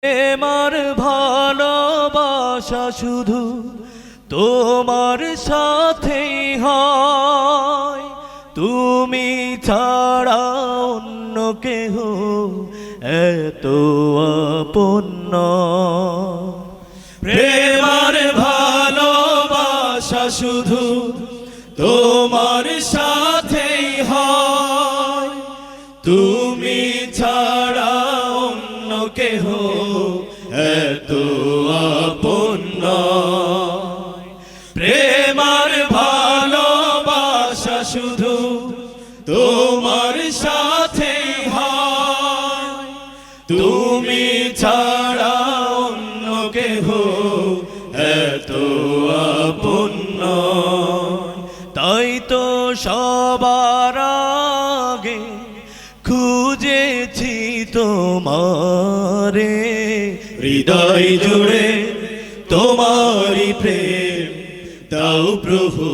আমার ভালোবাসা শুধু তোমার সাথেই হয়, তুমি ছাড়া অন্য কেহ এত আপন নয়। প্রেমার ভালোবাসা শুধু তোমার সাথেই হয়, তুমি ছাড়া অন্য কেহ এত আপন নয়। প্রেমার ভালোবাসা শুধু তোমার সাথেই হয়, তুমি ছাড়া অন্য কেহ এত আপন নয়। তাই তো সবার আগে খুঁজেছি তোমারে, হৃদয় জুড়ে তোমারি প্রেম দাও প্রভু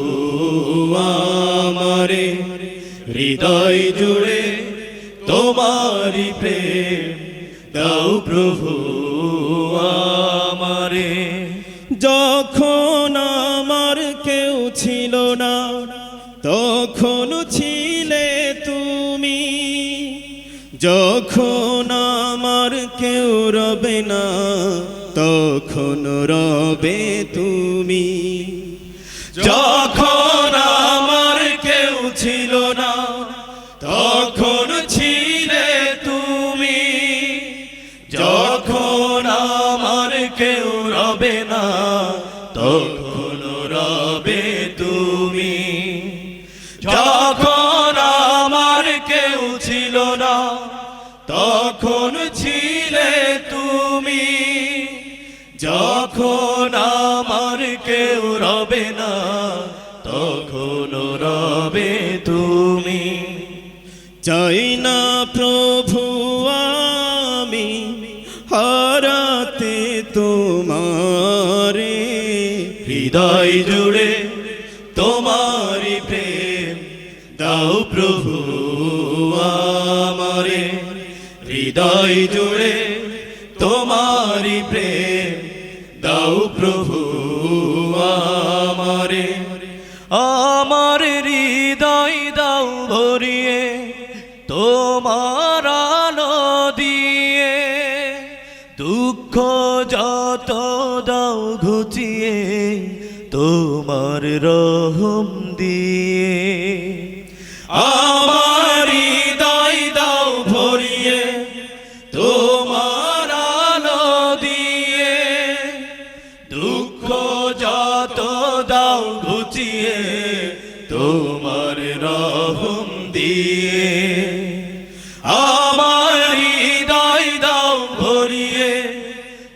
আমারে, হৃদয় জুড়ে তোমারি প্রেম দাও প্রভু আমারে। যখন আমার কেউ ছিল না তখন ছিলে তুমি, যখন আমার কেউ রবে না তখন রবে তুমি। যখন আমার কেউ ছিল না তখন ছিলে তুমি, যখন আমার কেউ রবে না তখন রবে তুমি। যখন আমার কেউ ছিল না তখন ছিলে তুমি, যখন আমার কেউ রবে না তখন রবে তুমি। চাই না প্রভু আমি হারাতে তোমারে, হৃদয় জুড়ে তোমারি প্রেম দাও প্রভু আমারে, হৃদয় জুড়ে তোমারি প্রেম দাও প্রভু আমারে। আমার হৃদয় দাও ভরিয়ে তোমার আলো দিয়ে, দুঃখ যত দাও ঘুচিয়ে তোমার রহম দিয়ে। আমার হৃদয় দাও ভরিয়ে তোমার আলো দিয়ে, দুঃখ যত দাও ঘুচিয়ে তোমার রহম দিয়ে। আমার হৃদয় দাও ভরিয়ে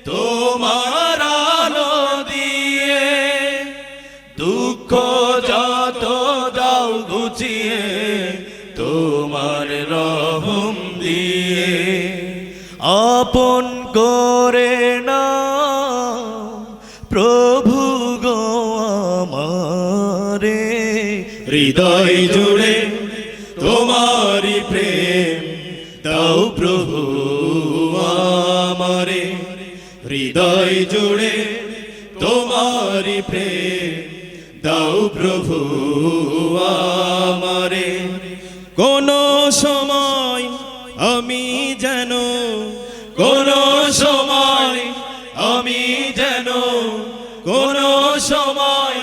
তোমার আলো দিয়ে, দুঃখ যত দাও ঘুচিয়ে তোমার রহম দিয়ে। আপন করে না প্রভু গো আমারে, হৃদয় জুড়ে তোমারি প্রেম দাও প্রভু আমারে, হৃদয় জুড়ে তোমারি প্রেম দাও প্রভু আমারে। কোন সময় আমি যেন, কোন সময় আমি যেন, কোন সময়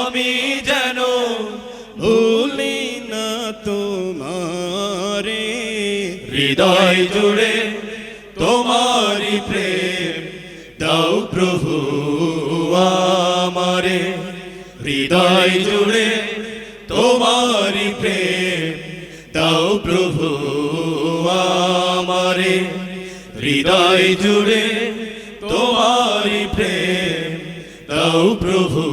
আমি যেন ভুলি না তোমারে, হৃদয় জুড়ে তোমারি প্রেম দাও প্রভু আমারে, হৃদয় জুড়ে তোমারি প্রেম দাও প্রভু আমারে, হৃদয় জুড়ে তোমারি প্রেম দাও প্রভু।